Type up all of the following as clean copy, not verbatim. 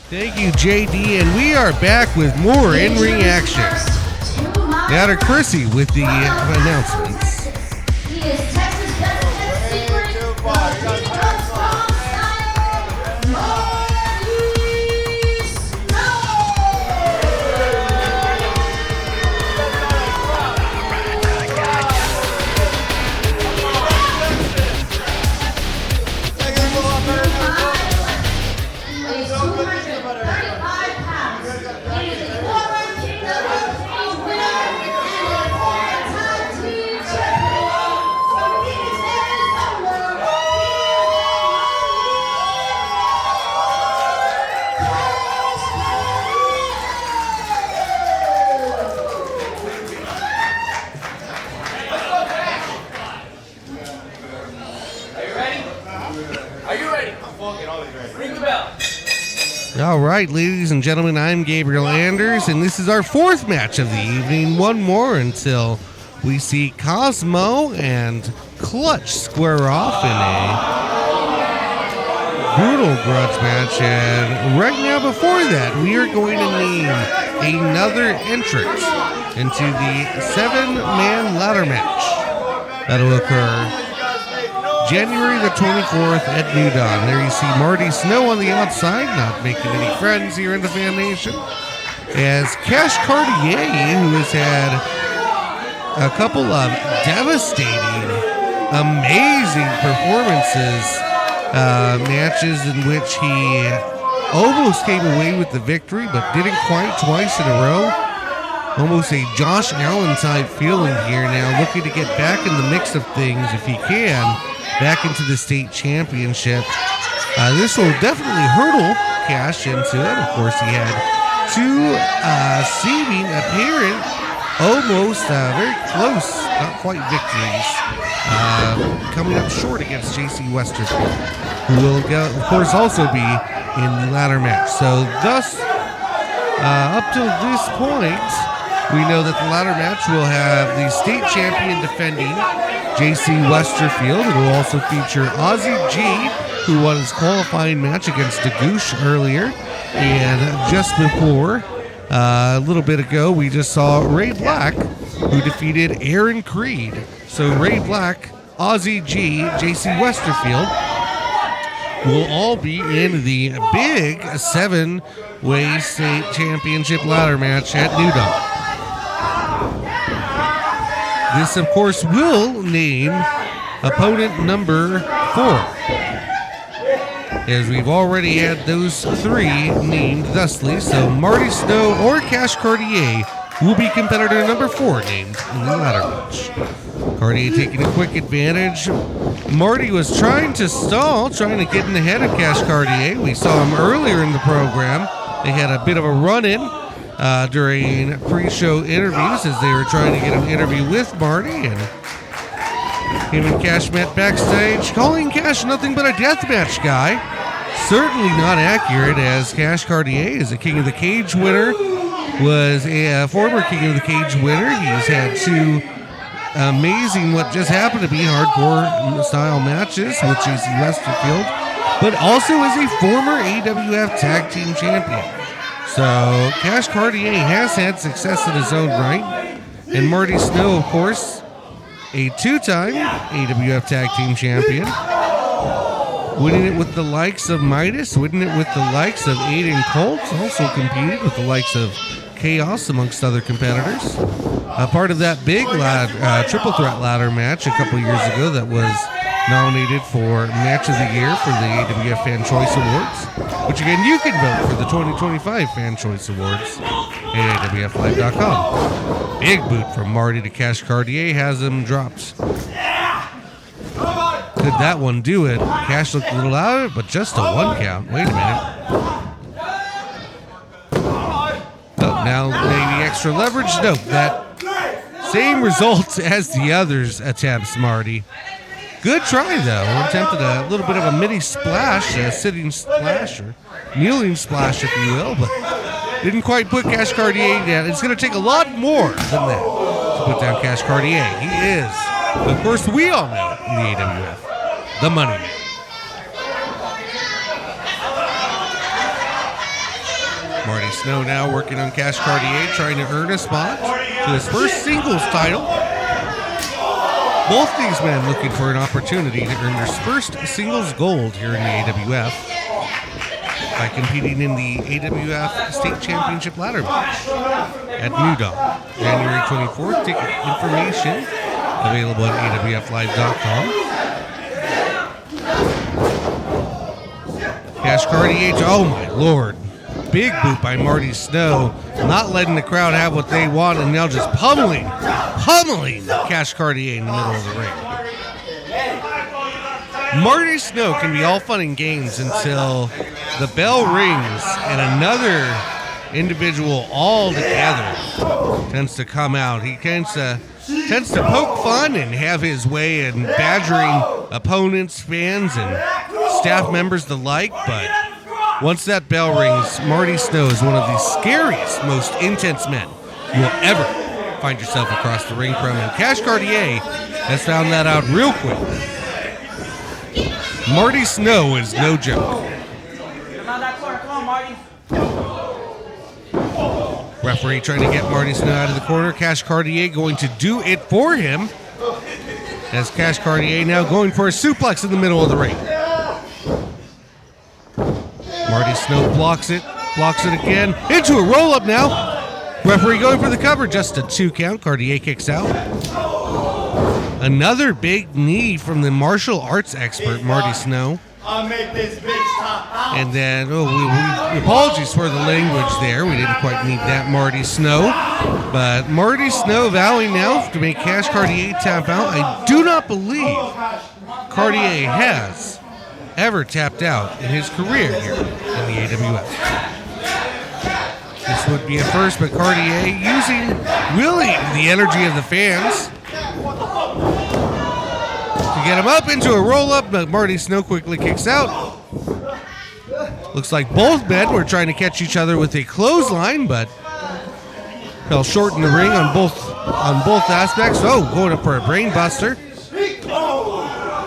Thank you, JD, and we are back with more in-ring action. Now to Chrissy with the announcements. He is Texas Best Kept Secret, the King of Strong Style, Marty Snow. Weighs 235 pounds. He is a former King of the Cage winner and a former tag team champion from Phoenix, Arizona. Are you ready? I'm fucking always ready. Ring the bell. All right, ladies and gentlemen, I'm Gabriel Anders, and this is our fourth match of the evening. One more until we see Cosmo and Clutch square off in a brutal grudge match. And right now, before that, we are going to name another entrant into the 7-man ladder match that'll occur January the 24th at New Dawn. There you see Marty Snow on the outside, not making any friends here in the Fan Nation, as Cash Cartier, who has had a couple of devastating, amazing performances, matches in which he almost came away with the victory, but didn't quite, twice in a row. Almost a Josh Allen type feeling here now, looking to get back in the mix of things if he can, back into the state championship. This will definitely hurdle Cash into it. Of course, he had two seeming apparent, almost very close, not quite victories, coming up short against JC Westerfield, who will, of course, also be in the ladder match. So thus, up to this point, we know that the ladder match will have the state champion defending JC Westerfield. It will also feature Ozzy G, who won his qualifying match against Dagoosh earlier. And just before, a little bit ago, we just saw Ray Black, who defeated Aaron Creed. So Ray Black, Ozzy G, JC Westerfield will all be in the big 7-way state championship ladder match at New Dawn. This, of course, will name opponent number 4, as we've already had those 3 named thusly. So Marty Snow or Cash Cartier will be competitor number 4 named in the ladder match. Cartier taking a quick advantage. Marty was trying to stall, trying to get in ahead of Cash Cartier. We saw him earlier in the program. They had a bit of a run-in during pre-show interviews as they were trying to get an interview with Marty, and him and Cash met backstage, calling Cash nothing but a deathmatch guy. Certainly not accurate, as Cash Cartier is a King of the Cage winner, was a former King of the Cage winner. He's had 2 amazing, what just happened to be hardcore style matches with JC Westerfield, but also is a former AWF Tag Team Champion. So Cash Cartier has had success in his own right. And Marty Snow, of course, a 2-time AWF Tag Team Champion. Winning it with the likes of Midas, winning it with the likes of Aiden Colt, also competed with the likes of Chaos, amongst other competitors. A part of that big triple threat ladder match a couple years ago that was nominated for Match of the Year for the AWF Fan Choice Awards, which again, you can vote for the 2025 Fan Choice Awards at AWFlive.com. Big boot from Marty to Cash Cartier has him dropped. Could that one do it? Cash looked a little out of it, but just a 1 count. Wait a minute. Oh, now maybe extra leverage? No, that same results as the others' attempts, Marty. Good try, though. Attempted a little bit of a mini splash, a sitting splash, or kneeling splash, if you will, but didn't quite put Cash Cartier down. It's going to take a lot more than that to put down Cash Cartier. He is, of course, we all know in the AWF, the Money Man. Marty Snow now working on Cash Cartier, trying to earn a spot to his first singles title. Both these men looking for an opportunity to earn their first singles gold here in the AWF by competing in the AWF State Championship ladder match at New Dawn, January 24th. Ticket information available at awflive.com. Cash Cartier, oh my lord. Big boot by Marty Snow, not letting the crowd have what they want, and now just pummeling Cash Cartier in the middle of the ring. Marty Snow can be all fun and games until the bell rings and another individual altogether tends to come out. He tends to poke fun and have his way in badgering opponents, fans, and staff members alike, but once that bell rings, Marty Snow is one of the scariest, most intense men you will ever find yourself across the ring from, and Cash Cartier has found that out real quick. Marty Snow is no joke. Referee trying to get Marty Snow out of the corner. Cash Cartier going to do it for him, as Cash Cartier now going for a suplex in the middle of the ring. Marty Snow blocks it again, into a roll-up now. Referee going for the cover, just a 2 count. Cartier kicks out. Another big knee from the martial arts expert, Marty Snow. And then, apologies for the language there. We didn't quite need that, Marty Snow. But Marty Snow vowing now to make Cash Cartier tap out. I do not believe Cartier has ever tapped out in his career here in the AWF. This would be a first, but Cartier using really the energy of the fans to get him up into a roll-up, but Marty Snow quickly kicks out. Looks like both men were trying to catch each other with a clothesline, but fell short in the ring on both aspects. Oh, going up for a brain buster.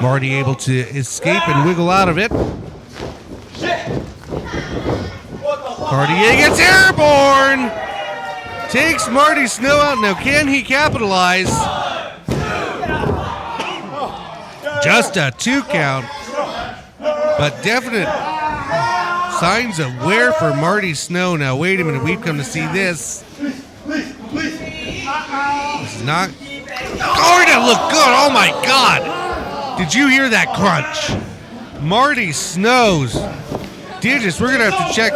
Marty able to escape and wiggle out of it. Cartier gets airborne! Takes Marty Snow out. Now, can he capitalize? Just a 2 count. But definite signs of wear for Marty Snow. Now, wait a minute. We've come to see this. This is not going to look good. Oh, my God. Did you hear that crunch? Marty Snow's digits. We're going to have to check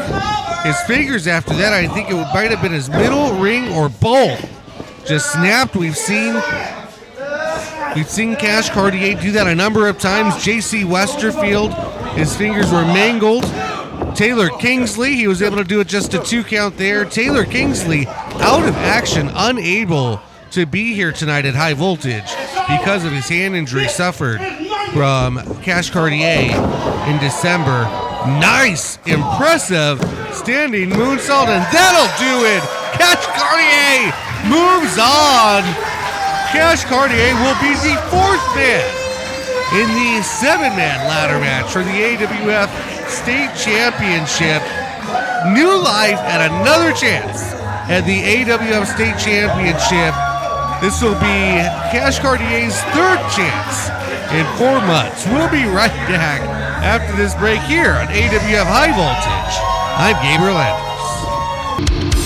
his fingers after that. I think it might have been his middle ring or both. Just snapped. We've seen Cash Cartier do that a number of times. J.C. Westerfield, his fingers were mangled. Taylor Kingsley, he was able to do it just a 2 count there. Taylor Kingsley out of action, unable to be here tonight at High Voltage because of his hand injury suffered from Cash Cartier in December. Nice, impressive standing moonsault, and that'll do it. Cash Cartier moves on. Cash Cartier will be the 4th man in the 7-man ladder match for the AWF State Championship. New life and another chance at the AWF State Championship. This will be Cash Cartier's 3rd chance in 4 months. We'll be right back after this break here on AWF High Voltage. I'm Gabriel Andrews.